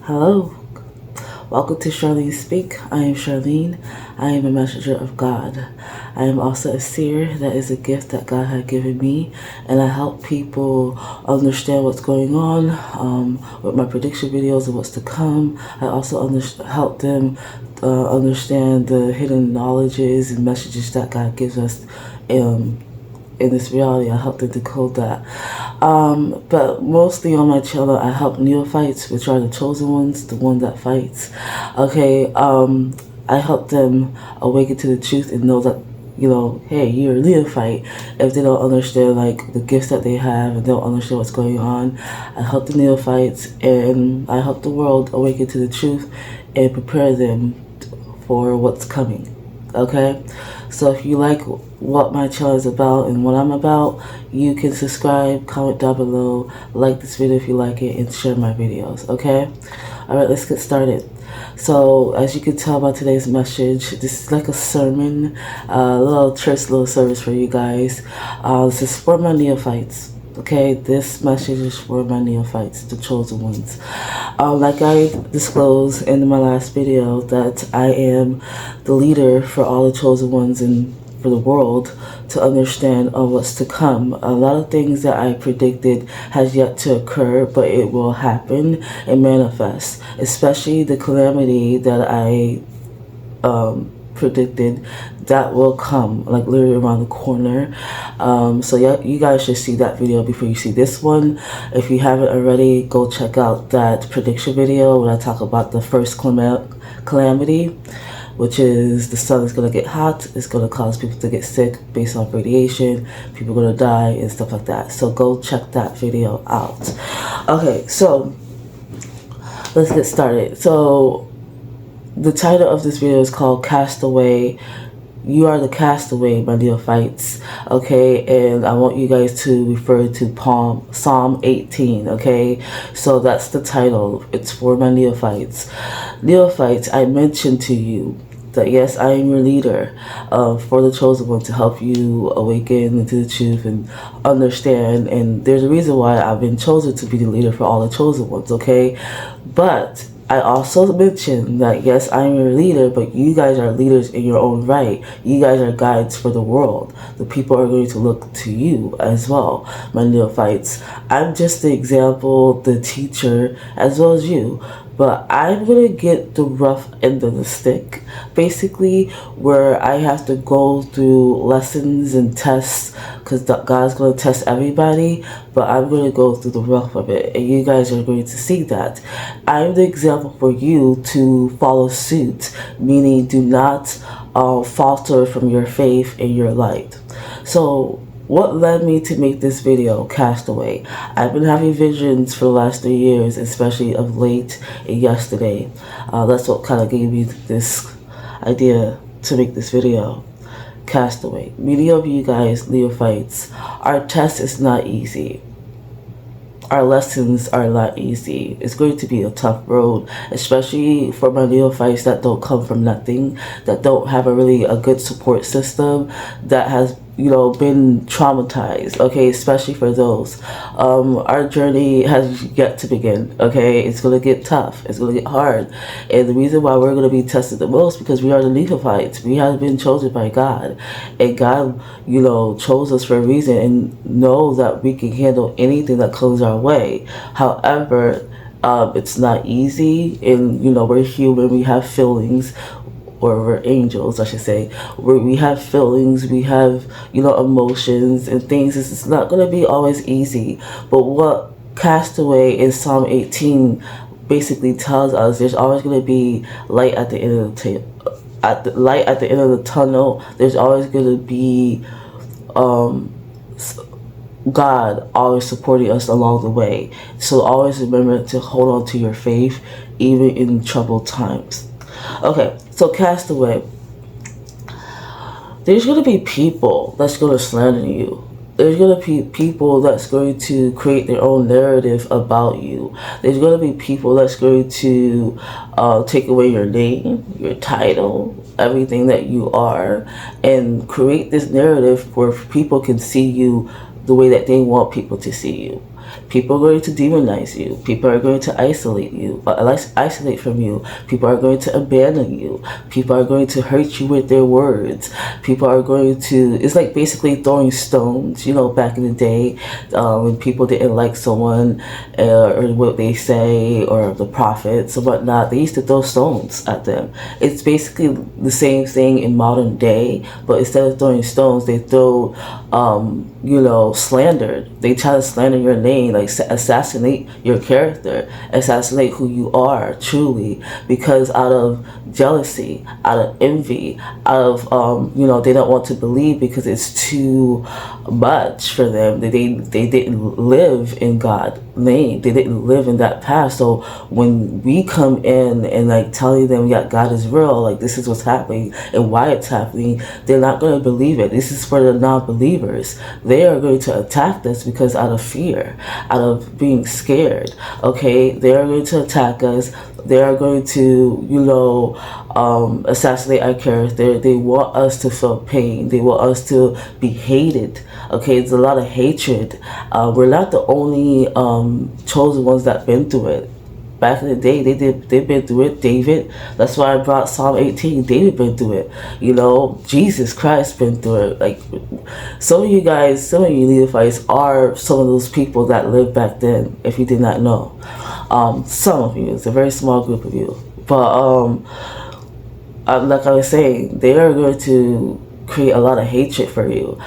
Hello, welcome to Charlene Speak. I am Charlene. I am a messenger of God. I am also a seer. That is a gift that God had given me, and I help people understand what's going on with my prediction videos and what's to come. I also help them understand the hidden knowledges and messages that God gives us in this reality. I help them decode that. But mostly on my channel, I help Neophytes, which are the chosen ones, the one that fights. Okay, I help them awaken to the truth and know that, hey, you're a Neophyte. If they don't understand, like, the gifts that they have and don't understand what's going on, I help the Neophytes and I help the world awaken to the truth and prepare them for what's coming. Okay, so if you like what my channel is about and what I'm about, you can subscribe, comment down below, like this video if you like it, and share my videos. Okay, all right, let's get started. So as you can tell by today's message, this is like a sermon, a little church, little service for you guys. This is for my Neophytes. Okay, this message is for my Neophytes, the chosen ones. Like I disclosed in my last video, that I am the leader for all the chosen ones and for the world to understand what's to come. A lot of things that I predicted has yet to occur, but it will happen and manifest, especially the calamity that I predicted that will come, like literally around the corner. So yeah, you guys should see that video before you see this one. If you haven't already, go check out that prediction video when I talk about the first calamity, which is the sun is going to get hot. It's going to cause people to get sick based on radiation. People are going to die and stuff like that. So go check that video out. Okay, so let's get started. So the title of this video is called Castaway. You are the castaway, my Neophytes. Okay, and I want you guys to refer to Psalm 18. Okay, so that's the title. It's for my Neophytes. Neophytes, I mentioned to you that yes, I am your leader for the chosen one to help you awaken into the truth and understand. And there's a reason why I've been chosen to be the leader for all the chosen ones. Okay, but I also mentioned that yes, I am your leader, but you guys are leaders in your own right. You guys are guides for the world. The people are going to look to you as well, my Neophytes. I'm just the example, the teacher, as well as you. But I'm going to get the rough end of the stick, basically, where I have to go through lessons and tests, because God's going to test everybody, but I'm going to go through the rough of it, and you guys are going to see that. I'm the example for you to follow suit, meaning do not falter from your faith and your light. So what led me to make this video, Castaway? I've been having visions for the last 3 years, especially of late and yesterday. That's what kind of gave me this idea to make this video, Castaway. Many of you guys, Neophytes, our test is not easy. Our lessons are not easy. It's going to be a tough road, especially for my Neophytes that don't come from nothing, that don't have a good support system, that has been traumatized. Okay, especially for those. Our journey has yet to begin. Okay, it's gonna get tough. It's gonna get hard, and the reason why we're gonna be tested the most because we are the Neophytes. We have been chosen by God, and God, chose us for a reason, and know that we can handle anything that comes our way. However, it's not easy, and we're human. We have feelings. Or we're angels, I should say, where we have feelings, we have, emotions and things. It's not going to be always easy. But what Castaway in Psalm 18 basically tells us, there's always going to be light at the end of the light at the end of the tunnel. There's always going to be God always supporting us along the way. So always remember to hold on to your faith, even in troubled times. Okay, so Castaway. There's going to be people that's going to slander you. There's going to be people that's going to create their own narrative about you. There's going to be people that's going to take away your name, your title, everything that you are, and create this narrative where people can see you the way that they want people to see you. People are going to demonize you. People are going to isolate you, isolate from you. People are going to abandon you. People are going to hurt you with their words. People are going to, it's like basically throwing stones, you know, back in the day, when people didn't like someone, or what they say, or the prophets or whatnot, they used to throw stones at them. It's basically the same thing in modern day, but instead of throwing stones, they throw, you know, slander. They try to slander your name, like assassinate your character, assassinate who you are truly, because out of jealousy, out of envy, out of, you know, they don't want to believe because it's too much for them. They didn't live in God's name. They didn't live in that path. So when we come in and like telling them, yeah, God is real, like this is what's happening and why it's happening, they're not going to believe it. This is for the non-believers. They are going to attack us because out of fear, out of being scared, okay, they are going to attack us. They are going to, you know, assassinate our character. They want us to feel pain. They want us to be hated. Okay, it's a lot of hatred. We're not the only chosen ones that been through it. Back in the day, they've been through it. David, that's why I brought Psalm 18. David been through it. You know, Jesus Christ been through it. Like, some of you guys, some of you Neophytes are some of those people that lived back then, if you did not know. Some of you, it's a very small group of you. But like I was saying, they are going to create a lot of hatred for you.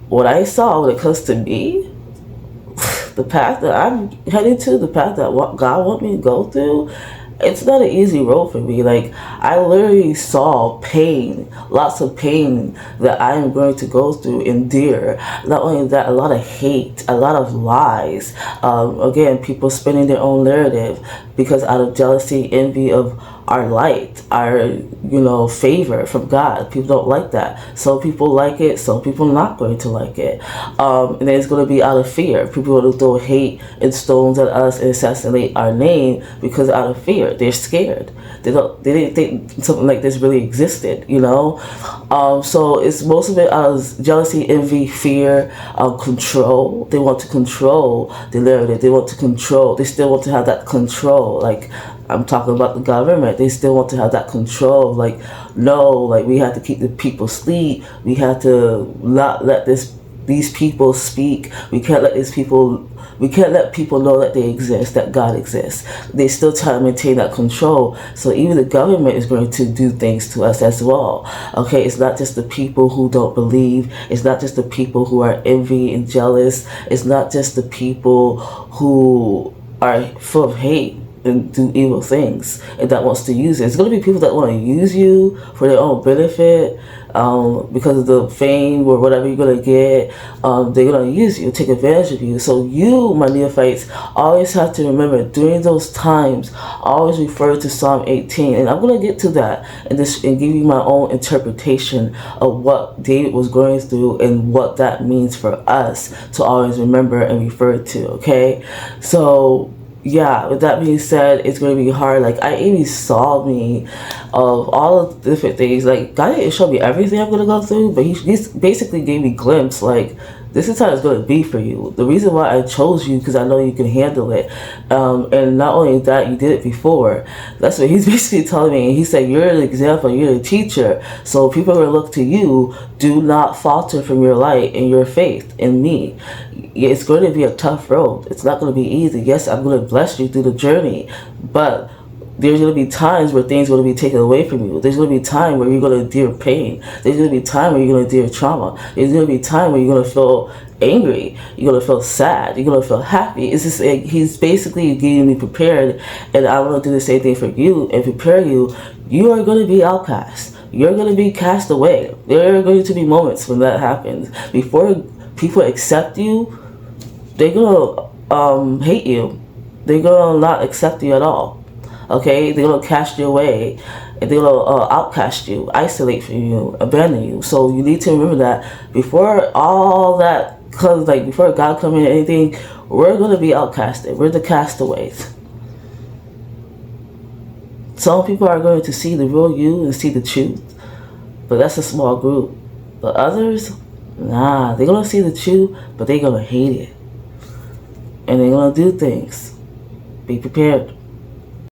What I saw when it comes to me, the path that I'm heading to, the path that God wants me to go through, it's not an easy road for me. Like, I literally saw pain, lots of pain that I am going to go through, endure. Not only that, a lot of hate, a lot of lies. Again, people spinning their own narrative because out of jealousy, envy of our light, our, you know, favor from God. People don't like that. Some people like it, some people not going to like it. And then it's going to be out of fear. People will throw hate and stones at us and assassinate our name because out of fear. They're scared. They didn't think something like this really existed, you know? So it's most of it out of jealousy, envy, fear, control. They want to control the narrative. They want to control. They still want to have that control. Like, I'm talking about the government. They still want to have that control. Like, no, like we have to keep the people asleep. We have to not let these people speak. We can't let people know that they exist, that God exists. They still try to maintain that control. So even the government is going to do things to us as well. Okay, it's not just the people who don't believe. It's not just the people who are envy and jealous. It's not just the people who are full of hate and do evil things and that wants to use it. It's going to be people that want to use you for their own benefit, because of the fame or whatever you're going to get. They're going to use you, take advantage of you. So you, my Neophytes, always have to remember during those times, always refer to Psalm 18. And I'm going to get to that and give you my own interpretation of what David was going through and what that means for us to always remember and refer to, okay? So yeah, with that being said, it's going to be hard. Like, I even saw me of all of the different things. Like, God didn't show me everything I'm going to go through, but he basically gave me a glimpse. Like, this is how it's going to be for you. The reason why I chose you, because I know you can handle it. And not only that, you did it before. That's what he's basically telling me. He said, you're an example, you're a teacher. So people are going to look to you. Do not falter from your light and your faith in me. It's going to be a tough road. It's not going to be easy. Yes, I'm going to bless you through the journey. But there's going to be times where things are going to be taken away from you. There's going to be time where you're going to endure pain. There's going to be time where you're going to endure trauma. There's going to be time where you're going to feel angry. You're going to feel sad. You're going to feel happy. It's just like he's basically getting me prepared, and I want to do the same thing for you and prepare you. You are going to be outcast. You're going to be cast away. There are going to be moments when that happens. Before people accept you, they're going to hate you. They're going to not accept you at all. Okay, they're gonna cast you away, and they're gonna outcast you, isolate from you, abandon you. So you need to remember that before all that comes, like before God comes in anything, we're gonna be outcasted. We're the castaways. Some people are going to see the real you and see the truth, but that's a small group. But others, nah, they're gonna see the truth, but they're gonna hate it. and they're gonna do things. Be prepared.